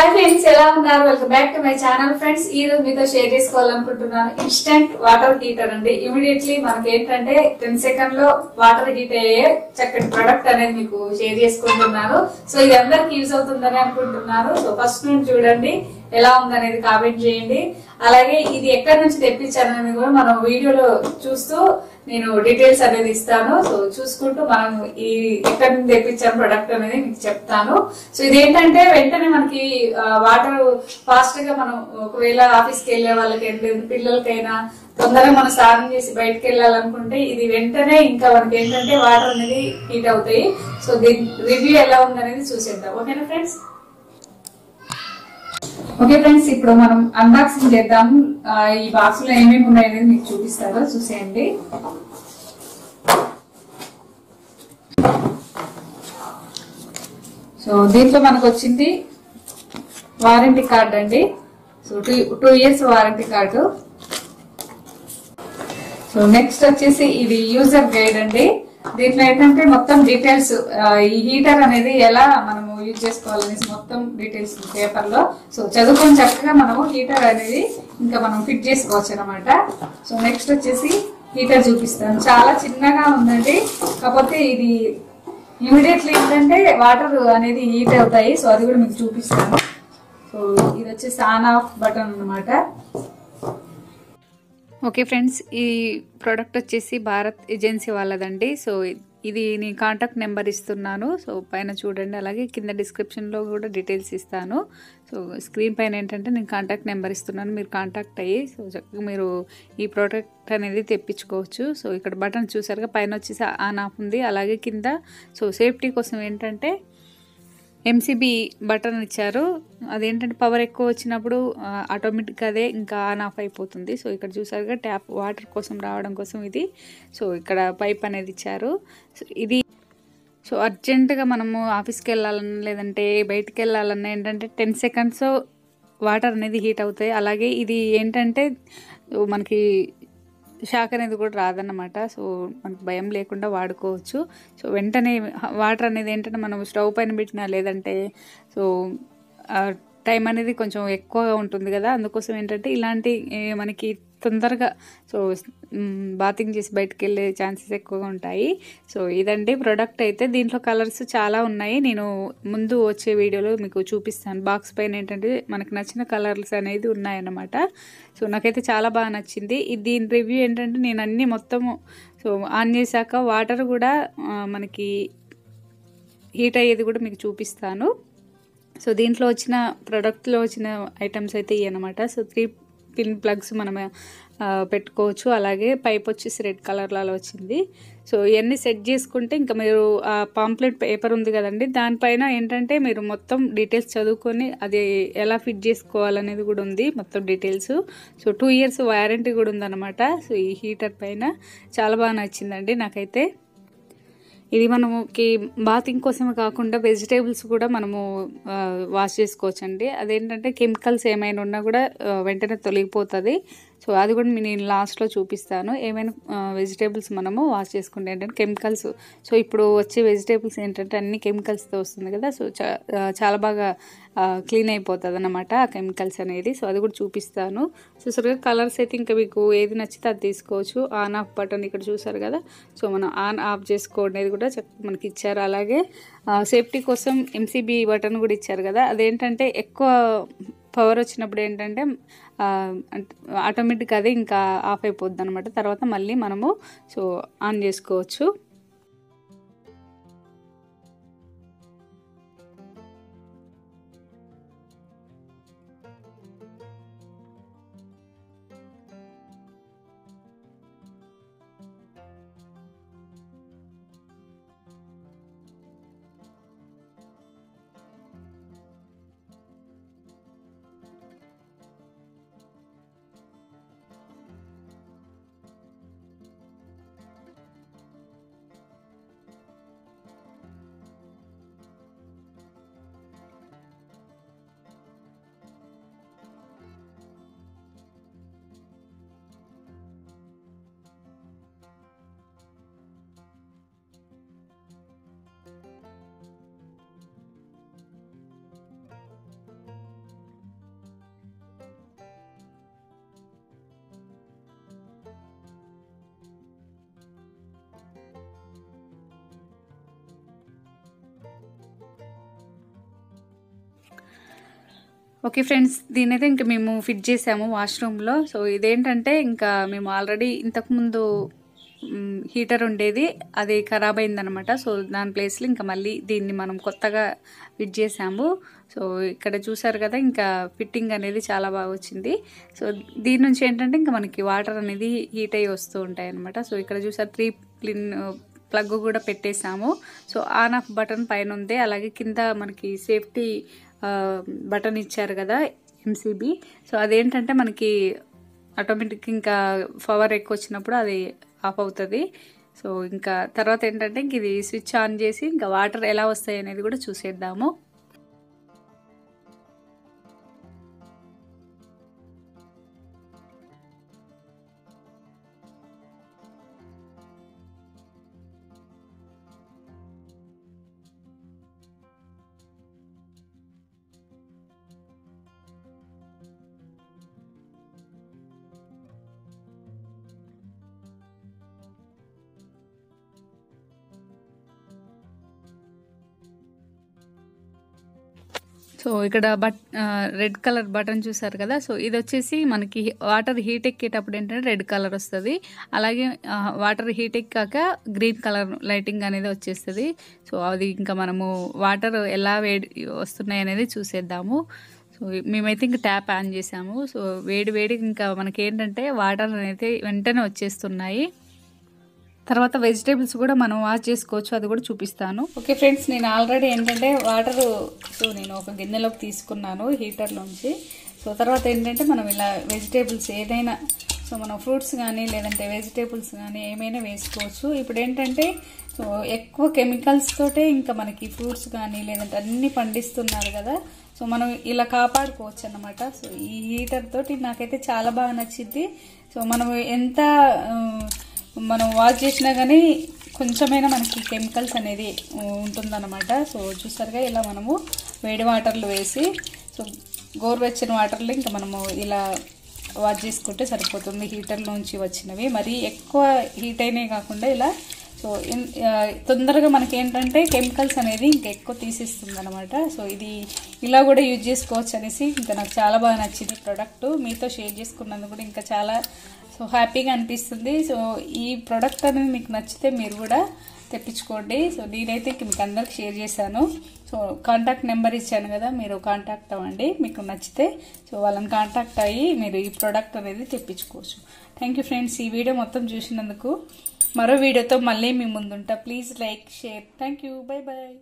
Hi friends, ఎలా ఉన్నారు? Welcome back to my channel. Friends, ఈ రోజు మీతో షేర్ చేసుకోవాలనుకుంటున్నాను ఇన్స్టెంట్ వాటర్ హీటర్ అండి. ఇమీడియట్లీ మనకి ఏంటంటే 10 సెకండ్ లో వాటర్ హీట్ అయ్యే చక్కటి ప్రొడక్ట్ అనేది మీకు షేర్ చేసుకుంటున్నాను. సో ఇది అందరికి యూజ్ అవుతుందని అనుకుంటున్నారు. సో ఫస్ట్ నుండి చూడండి, ఎలా ఉందనేది కామెంట్ చేయండి. అలాగే ఇది ఎక్కడి నుంచి తెప్పించానని కూడా మనం వీడియోలో చూస్తూ నేను డీటెయిల్స్ అనేది ఇస్తాను. సో చూసుకుంటూ మనం ఈ ఎక్కడి నుంచి తెప్పించాను ప్రొడక్ట్ అనేది మీకు చెప్తాను. సో ఇదేంటంటే వెంటనే మనకి వాటర్ ఫాస్ట్ గా మనం ఒకవేళ ఆఫీస్కి వెళ్ళే వాళ్ళకి పిల్లలకైనా తొందరగా మనం స్నానం చేసి బయటకు వెళ్ళాలనుకుంటే ఇది వెంటనే ఇంకా మనకి ఏంటంటే వాటర్ అనేది హీట్ అవుతాయి. సో దీని రివ్యూ ఎలా ఉందనేది చూసేద్దాం. ఓకేనా ఫ్రెండ్స్? ఓకే ఫ్రెండ్స్, ఇప్పుడు మనం అన్బాక్సింగ్ చేద్దాం. ఈ బాక్స్ లో ఏమేమి ఉన్నాయనేది మీకు చూపిస్తారో చూసేయండి. సో దీంట్లో మనకు వచ్చింది వారంటీ కార్డ్ అండి. So 2 years warranty card. So next వచ్చేసి ఇది యూజర్ గైడ్ అండి. దీంట్లో ఏంటంటే మొత్తం డీటెయిల్స్, ఈ హీటర్ అనేది ఎలా మనము యూజ్ చేసుకోవాలనేసి మొత్తం డీటెయిల్స్ పేపర్ లో. సో చదువుకొని చక్కగా మనము హీటర్ అనేది ఇంకా మనం ఫిట్ చేసుకోవచ్చు అనమాట. సో నెక్స్ట్ వచ్చేసి హీటర్ చూపిస్తాను. చాలా చిన్నగా ఉందండి, కాకపోతే ఇది ఇమీడియట్లీ ఏంటంటే వాటర్ అనేది హీట్ అవుతాయి. సో అది కూడా మీకు చూపిస్తాను. సో ఇది వచ్చేసి ఆన్ ఆఫ్ బటన్ అనమాట. ఓకే ఫ్రెండ్స్, ఈ ప్రోడక్ట్ వచ్చేసి భారత్ ఏజెన్సీ వాళ్ళదండి. సో ఇది నేను కాంటాక్ట్ నెంబర్ ఇస్తున్నాను. సో పైన చూడండి, అలాగే కింద డిస్క్రిప్షన్లో కూడా డీటెయిల్స్ ఇస్తాను. సో స్క్రీన్ పైన ఏంటంటే నేను కాంటాక్ట్ నెంబర్ ఇస్తున్నాను, మీరు కాంటాక్ట్ అయ్యి సో చక్కగా మీరు ఈ ప్రోడక్ట్ అనేది తెప్పించుకోవచ్చు. సో ఇక్కడ బటన్ చూసారుగా, పైన వచ్చేసి ఆన్ ఆఫ్ ఉంది, అలాగే కింద సో సేఫ్టీ కోసం ఏంటంటే ఎంసీబీ బటన్ ఇచ్చారు. అదేంటంటే పవర్ ఎక్కువ వచ్చినప్పుడు ఆటోమేటిక్గా అదే ఇంకా ఆన్ ఆఫ్ అయిపోతుంది. సో ఇక్కడ చూసారుగా, ట్యాప్ వాటర్ కోసం రావడం కోసం ఇది. సో ఇక్కడ పైప్ అనేది ఇచ్చారు. సో ఇది సో అర్జెంటుగా మనము ఆఫీస్కి వెళ్ళాలన్నా లేదంటే బయటికి వెళ్ళాలన్నా ఏంటంటే 10 seconds వాటర్ అనేది హీట్ అవుతాయి. అలాగే ఇది ఏంటంటే మనకి షాక్ అనేది కూడా రాదన్నమాట. సో మనకు భయం లేకుండా వాడుకోవచ్చు. సో వెంటనే వాటర్ అనేది ఏంటంటే మనం స్టవ్ పైన పెట్టినా లేదంటే సో టైం అనేది కొంచెం ఎక్కువగా ఉంటుంది కదా, అందుకోసం ఏంటంటే ఇలాంటి మనకి తొందరగా సో బాతింగ్ చేసి బయటకు వెళ్ళే ఛాన్సెస్ ఎక్కువగా ఉంటాయి. సో ఇదండి ప్రోడక్ట్ అయితే. దీంట్లో కలర్స్ చాలా ఉన్నాయి, నేను ముందు వచ్చే వీడియోలో మీకు చూపిస్తాను. బాక్స్ పైన ఏంటంటే మనకు నచ్చిన కలర్స్ అనేది ఉన్నాయన్నమాట. సో నాకైతే చాలా బాగా నచ్చింది. దీని రివ్యూ ఏంటంటే నేను అన్నీ మొత్తము సో ఆన్ చేశాక వాటర్ కూడా మనకి హీట్ అయ్యేది కూడా మీకు చూపిస్తాను. సో దీంట్లో వచ్చిన ప్రోడక్ట్లో వచ్చిన ఐటమ్స్ అయితే ఇవి అనమాట. సో 3 పిన్ ప్లగ్స్ మనం పెట్టుకోవచ్చు. అలాగే పైప్ వచ్చేసి రెడ్ కలర్లో వచ్చింది. సో ఇవన్నీ సెట్ చేసుకుంటే ఇంకా మీరు ఆ పాంప్లెట్ పేపర్ ఉంది కదండి, దానిపైన ఏంటంటే మీరు మొత్తం డీటెయిల్స్ చదువుకొని అది ఎలా ఫిట్ చేసుకోవాలనేది కూడా ఉంది మొత్తం డీటెయిల్స్. సో 2 years వారంటీ కూడా ఉందన్నమాట. సో ఈ హీటర్ పైన చాలా బాగా నచ్చిందండి నాకైతే. ఇది మనకి బాతింగ్ కోసమే కాకుండా వెజిటేబుల్స్ కూడా మనము వాష్ చేసుకోవచ్చండి. అదేంటంటే కెమికల్స్ ఏమైనా ఉన్నా కూడా వెంటనే తొలగిపోతుంది. సో అది కూడా నేను లాస్ట్లో చూపిస్తాను. ఏమైనా వెజిటేబుల్స్ మనము వాష్ చేసుకుంటే ఏంటంటే కెమికల్స్, సో ఇప్పుడు వచ్చే వెజిటేబుల్స్ ఏంటంటే అన్ని కెమికల్స్తో వస్తుంది కదా, సో చాలా బాగా క్లీన్ అయిపోతుంది అన్నమాట ఆ కెమికల్స్ అనేది. సో అది కూడా చూపిస్తాను. చూసారుగా కలర్స్ అయితే ఇంకా మీకు ఏది నచ్చితే అది తీసుకోవచ్చు. ఆన్ ఆఫ్ బటన్ ఇక్కడ చూసారు కదా, సో మనం ఆన్ ఆఫ్ చేసుకోవడం కూడా మనకి ఇచ్చారు. అలాగే సేఫ్టీ కోసం ఎంసీబీ బటన్ కూడా ఇచ్చారు కదా, అదేంటంటే ఎక్కువ పవర్ వచ్చినప్పుడు ఏంటంటే ఆటోమేటిక్గా అదే ఇంకా ఆఫ్ అయిపోద్ది అనమాట. తర్వాత మళ్ళీ మనము సో ఆన్ చేసుకోవచ్చు. ఓకే ఫ్రెండ్స్, దీనైతే ఇంకా మేము ఫిట్ చేసాము వాష్రూమ్లో. సో ఇదేంటంటే ఇంకా మేము ఆల్రెడీ ఇంతకుముందు హీటర్ ఉండేది, అది ఖరాబ్ అయిందనమాట. సో దాని ప్లేస్లో ఇంకా మళ్ళీ దీన్ని మనం కొత్తగా ఫిట్ చేసాము. సో ఇక్కడ చూసారు కదా, ఇంకా ఫిట్టింగ్ అనేది చాలా బాగా వచ్చింది. సో దీని నుంచి ఏంటంటే ఇంకా మనకి వాటర్ అనేది హీట్ అయ్యి వస్తూ ఉంటాయి అనమాట. సో ఇక్కడ చూసారు 3 పిన్ ప్లగ్ కూడా పెట్టేసాము. సో ఆన్ ఆఫ్ బటన్ పైన ఉంది, అలాగే కింద మనకి సేఫ్టీ బటన్ ఇచ్చారు కదా ఎంసీబీ. సో అదేంటంటే మనకి ఆటోమేటిక్ ఇంకా పవర్ ఎక్కువ వచ్చినప్పుడు అది ఆఫ్ అవుతుంది. సో ఇంకా తర్వాత ఏంటంటే ఇంక ఇది స్విచ్ ఆన్ చేసి ఇంకా వాటర్ ఎలా వస్తాయి అనేది కూడా చూసేద్దాము. సో ఇక్కడ రెడ్ కలర్ బటన్ చూసారు కదా. సో ఇది వచ్చేసి మనకి వాటర్ హీట్ ఎక్కేటప్పుడు ఏంటంటే రెడ్ కలర్ వస్తుంది, అలాగే వాటర్ హీట్ ఎక్కాక గ్రీన్ కలర్ లైటింగ్ అనేది వచ్చేస్తుంది. సో అది ఇంకా మనము వాటర్ ఎలా వేడి వస్తున్నాయి అనేది చూసేద్దాము. సో మేమైతే ఇంకా ట్యాప్ ఆన్ చేసాము. సో వేడి ఇంకా మనకి ఏంటంటే వాటర్ అనేది వెంటనే వచ్చేస్తున్నాయి. తర్వాత వెజిటేబుల్స్ కూడా మనం వాష్ చేసుకోవచ్చు, అది కూడా చూపిస్తాను. ఓకే ఫ్రెండ్స్, నేను ఆల్రెడీ ఏంటంటే వాటర్ నేను ఒక గిన్నెలోకి తీసుకున్నాను హీటర్లోంచి. సో తర్వాత ఏంటంటే మనం ఇలా వెజిటేబుల్స్ ఏదైనా, సో మనం ఫ్రూట్స్ కానీ లేదంటే వెజిటేబుల్స్ కానీ ఏమైనా వేసుకోవచ్చు. ఇప్పుడు ఏంటంటే సో ఎక్కువ కెమికల్స్ తోటే ఇంకా మనకి ఫ్రూట్స్ కానీ లేదంటే అన్ని పండిస్తున్నారు కదా. సో మనం ఇలా కాపాడుకోవచ్చు అన్నమాట. సో ఈ హీటర్ తోటి నాకైతే చాలా బాగా నచ్చింది. సో మనం ఎంత మనం వాష్ చేసినా కానీ కొంచెమైనా మనకి కెమికల్స్ అనేది ఉంటుందన్నమాట. సో చూసారుగా, ఇలా మనము వేడి వాటర్లు వేసి సో గోరువెచ్చని వాటర్లో ఇంకా మనము ఇలా వాష్ చేసుకుంటే సరిపోతుంది. హీటర్లోంచి వచ్చినవి మరీ ఎక్కువ హీట్ అయినవి కాకుండా ఇలా. సో తొందరగా మనకి ఏంటంటే కెమికల్స్ అనేది ఇంకా ఎక్కువ తీసిస్తుంది అనమాట. సో ఇది ఇలా కూడా యూజ్ చేసుకోవచ్చు అనేసి ఇంకా నాకు చాలా బాగా నచ్చింది ప్రోడక్ట్. మీతో షేర్ చేసుకున్నందుకు కూడా ఇంకా చాలా సో హ్యాపీగా అనిపిస్తుంది. సో ఈ ప్రోడక్ట్ అనేది మీకు నచ్చితే మీరు కూడా తెప్పించుకోండి. సో నేనైతే మీకు అందరికి షేర్ చేశాను. సో కాంటాక్ట్ నెంబర్ ఇచ్చాను కదా, మీరు కాంటాక్ట్ అవ్వండి మీకు నచ్చితే. సో వాళ్ళని కాంటాక్ట్ అయ్యి మీరు ఈ ప్రోడక్ట్ అనేది తెప్పించుకోవచ్చు. థ్యాంక్ యూ ఫ్రెండ్స్, ఈ వీడియో మొత్తం చూసినందుకు. మరో వీడియోతో మళ్ళీ మీ ముందుంటా. Please like, share. Thank you. Bye bye.